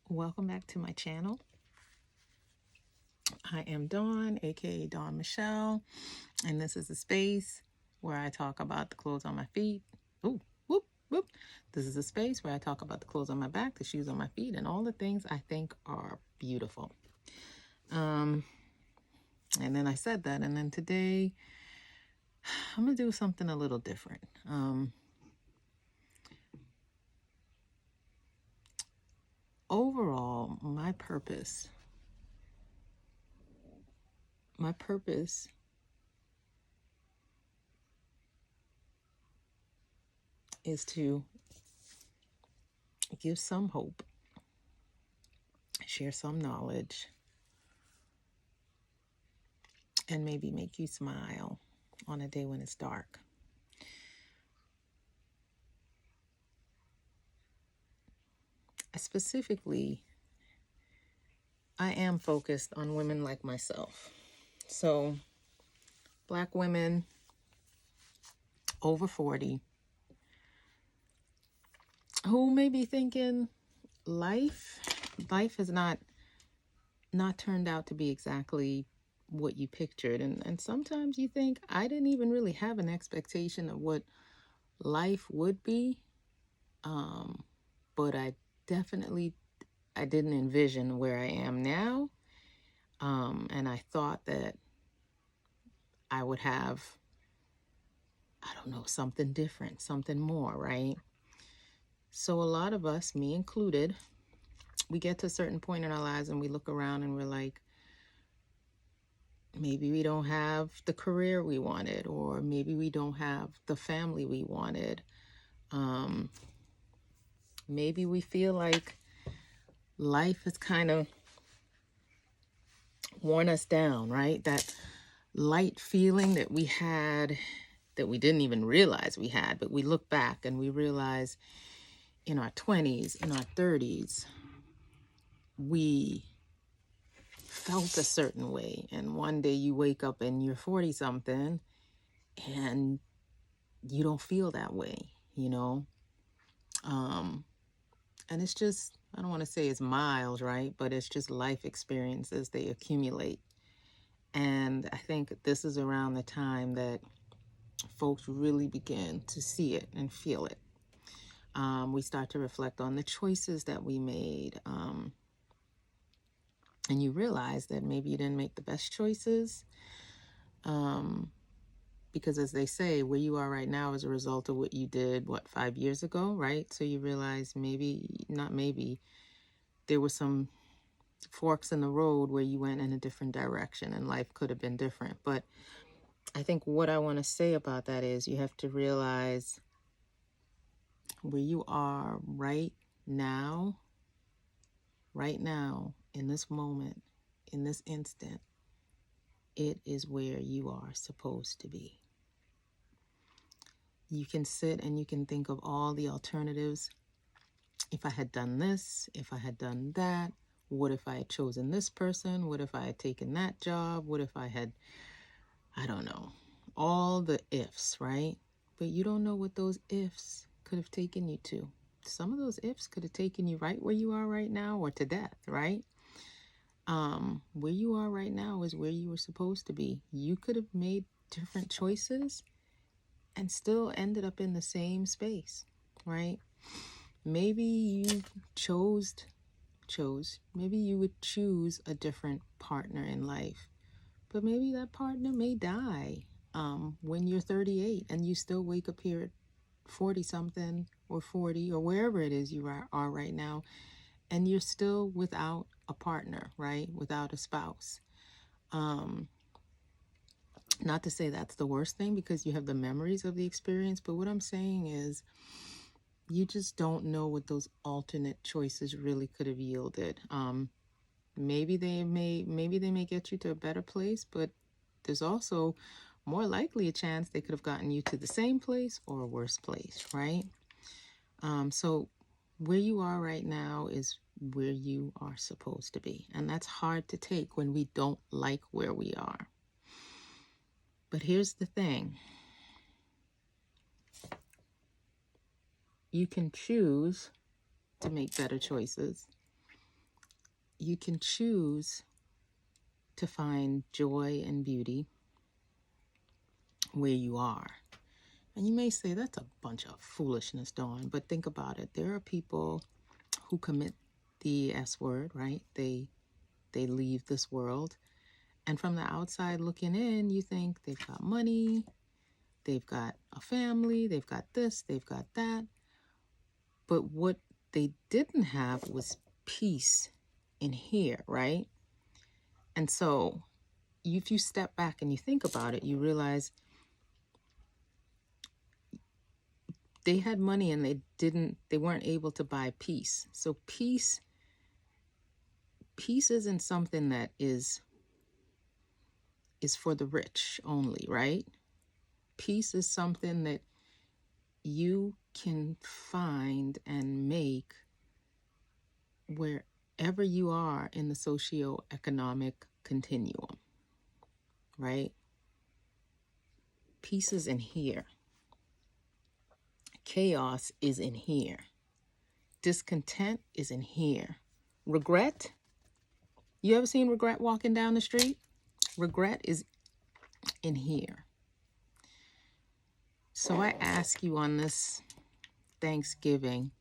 Welcome back to my channel. I am Dawn, aka Dawn Michelle, and this is a space where I talk about the clothes on my feet. Ooh, whoop, whoop. This is a space where I talk about the clothes on my back, the shoes on my feet, and all the things I think are beautiful. And then I said that, and then today I'm gonna do something a little different. Overall, my purpose is to give some hope, share some knowledge, and maybe make you smile on a day when it's dark. Specifically, I am focused on women like myself. So, Black women over 40 who may be thinking life has not turned out to be exactly what you pictured. And sometimes you think, I didn't even really have an expectation of what life would be. But I didn't envision where I am now. And I thought that I would have, I don't know, something different, something more, right? So a lot of us, me included, we get to a certain point in our lives and we look around and we're like, maybe we don't have the career we wanted, or maybe we don't have the family we wanted. Maybe we feel like life has kind of worn us down, right? That light feeling that we had that we didn't even realize we had, but we look back and we realize in our 20s, in our 30s, we felt a certain way. And one day you wake up and you're 40 something and you don't feel that way, you know? And it's just, I don't want to say it's miles, right? But it's just life experiences, they accumulate. And I think this is around the time that folks really begin to see it and feel it. We start to reflect on the choices that we made. And you realize that maybe you didn't make the best choices. Because as they say, where you are right now is a result of what you did, 5 years ago, right? So you realize there were some forks in the road where you went in a different direction and life could have been different. But I think what I want to say about that is you have to realize where you are right now, in this moment, in this instant, it is where you are supposed to be. You can sit and you can think of all the alternatives. If I had done this, if I had done that, what if I had chosen this person? What if I had taken that job? What if I had, I don't know, all the ifs, right? But you don't know what those ifs could have taken you to. Some of those ifs could have taken you right where you are right now or to death, right? Where you are right now is where you were supposed to be. You could have made different choices and still ended up in the same space, right? Maybe you maybe you would choose a different partner in life, but maybe that partner may die when you're 38 and you still wake up here at 40 something or 40 or wherever it is you are right now, and you're still without a partner, right? Without a spouse. Not to say that's the worst thing because you have the memories of the experience, but what I'm saying is you just don't know what those alternate choices really could have yielded. Maybe they may get you to a better place, but there's also more likely a chance they could have gotten you to the same place or a worse place, right? So where you are right now is where you are supposed to be. And that's hard to take when we don't like where we are. But here's the thing. You can choose to make better choices. you can choose to find joy and beauty where you are. And you may say, that's a bunch of foolishness, Dawn, but think about it. There are people who commit the S word, right? They leave this world. And from the outside looking in, you think they've got money, they've got a family, they've got this, they've got that. But what they didn't have was peace in here, right? And so if you step back and you think about it, you realize they had money and they weren't able to buy peace. So peace isn't something that is for the rich only, right? Peace is something that you can find and make wherever you are in the socioeconomic continuum, right? Peace is in here. Chaos is in here. Discontent is in here. Regret, you ever seen regret walking down the street? Regret is in here. So I ask you on this Thanksgiving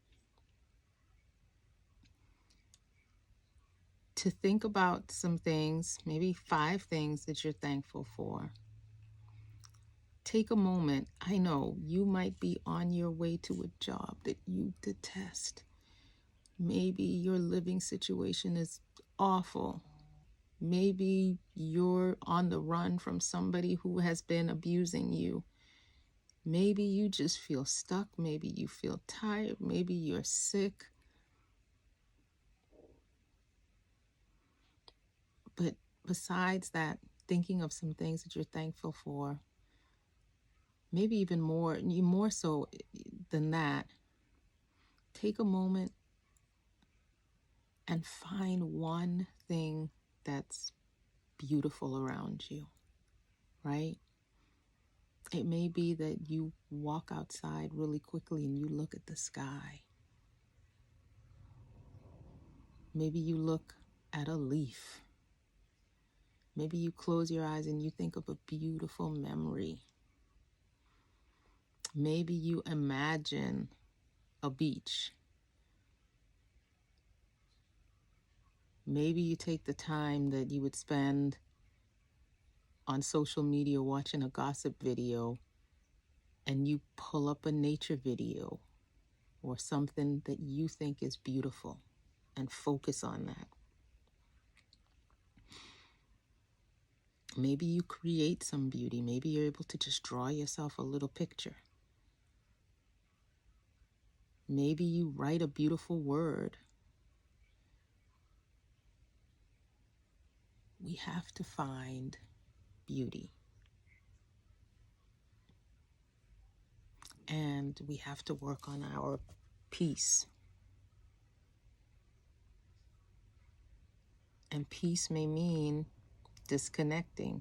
to think about some things, maybe 5 things that you're thankful for. Take a moment. I know you might be on your way to a job that you detest. Maybe your living situation is awful. Maybe you're on the run from somebody who has been abusing you. Maybe you just feel stuck. Maybe you feel tired. Maybe you're sick. But besides that, thinking of some things that you're thankful for, maybe even more so than that, take a moment and find one thing that's beautiful around you, right? It may be that you walk outside really quickly and you look at the sky. Maybe you look at a leaf. Maybe you close your eyes and you think of a beautiful memory. Maybe you imagine a beach. Maybe you take the time that you would spend on social media watching a gossip video and you pull up a nature video or something that you think is beautiful and focus on that. Maybe you create some beauty. Maybe you're able to just draw yourself a little picture. Maybe you write a beautiful word. We have to find beauty. And we have to work on our peace. And peace may mean disconnecting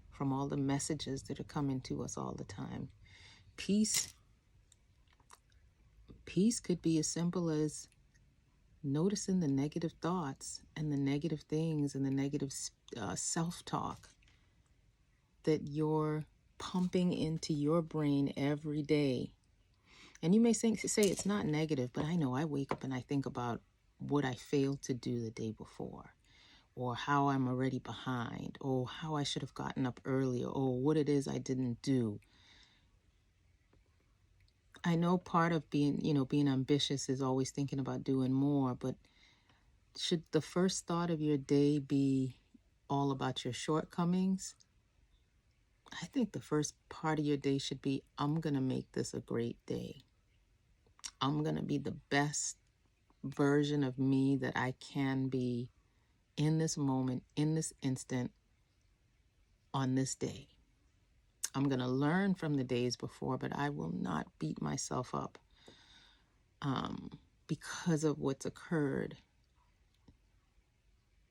from all the messages that are coming to us all the time. Peace could be as simple as noticing the negative thoughts and the negative things and the negative self-talk that you're pumping into your brain every day. And you may say it's not negative, but I know I wake up and I think about what I failed to do the day before, or how I'm already behind, or how I should have gotten up earlier, or what it is I didn't do. I know part of being ambitious is always thinking about doing more, but should the first thought of your day be all about your shortcomings? I think the first part of your day should be, I'm going to make this a great day. I'm going to be the best version of me that I can be in this moment, in this instant, on this day. I'm going to learn from the days before, but I will not beat myself up because of what's occurred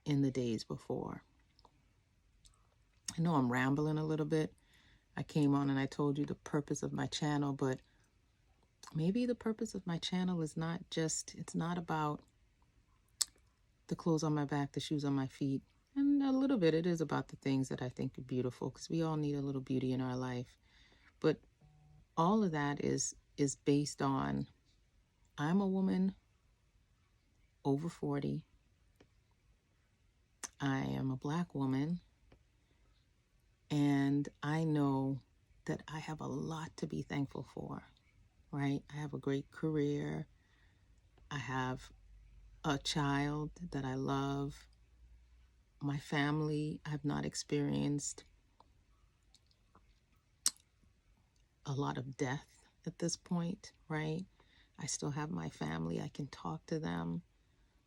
in the days before. I know I'm rambling a little bit. I came on and I told you the purpose of my channel, but maybe the purpose of my channel is it's not about the clothes on my back, the shoes on my feet. And a little bit, it is about the things that I think are beautiful, because we all need a little beauty in our life. But all of that is based on, I'm a woman over 40. I am a Black woman. And I know that I have a lot to be thankful for, right? I have a great career. I have a child that I love. My family, I've not experienced a lot of death at this point, right? I still have my family. I can talk to them.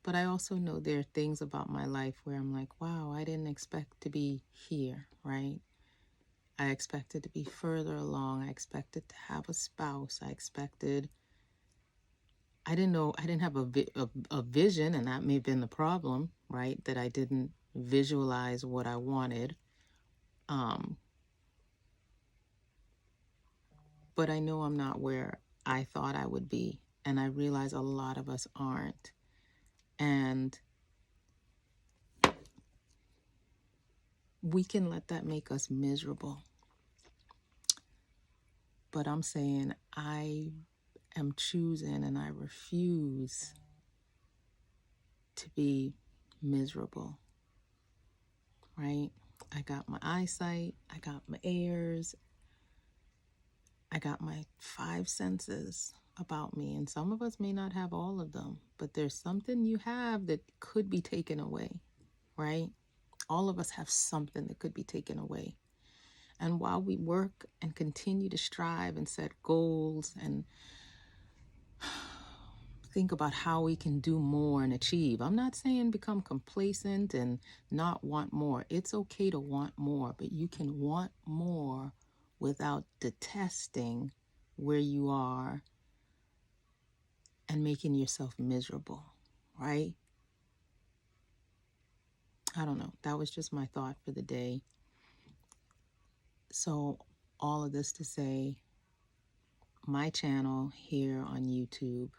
But I also know there are things about my life where I'm like, wow, I didn't expect to be here, right? I expected to be further along. I expected to have a spouse. I didn't know, I didn't have a vision, and that may have been the problem, right? That I didn't visualize what I wanted. But I know I'm not where I thought I would be. And I realize a lot of us aren't. And we can let that make us miserable. But I'm saying I am choosing, and I refuse to be miserable, right? I got my eyesight, I got my ears, I got my 5 senses about me, and some of us may not have all of them, but there's something you have that could be taken away, right? All of us have something that could be taken away. And while we work and continue to strive and set goals and think about how we can do more and achieve, I'm not saying become complacent and not want more. It's okay to want more, but you can want more without detesting where you are and making yourself miserable, right? I don't know. That was just my thought for the day. So all of this to say, my channel here on YouTube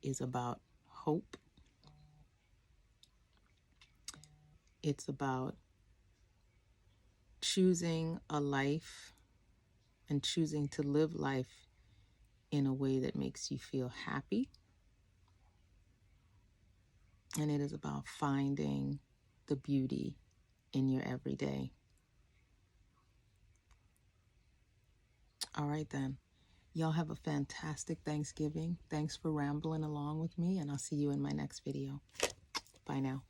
is about hope. It's about choosing a life and choosing to live life in a way that makes you feel happy. And it is about finding the beauty in your everyday. All right then. Y'all have a fantastic Thanksgiving. Thanks for rambling along with me, and I'll see you in my next video. Bye now.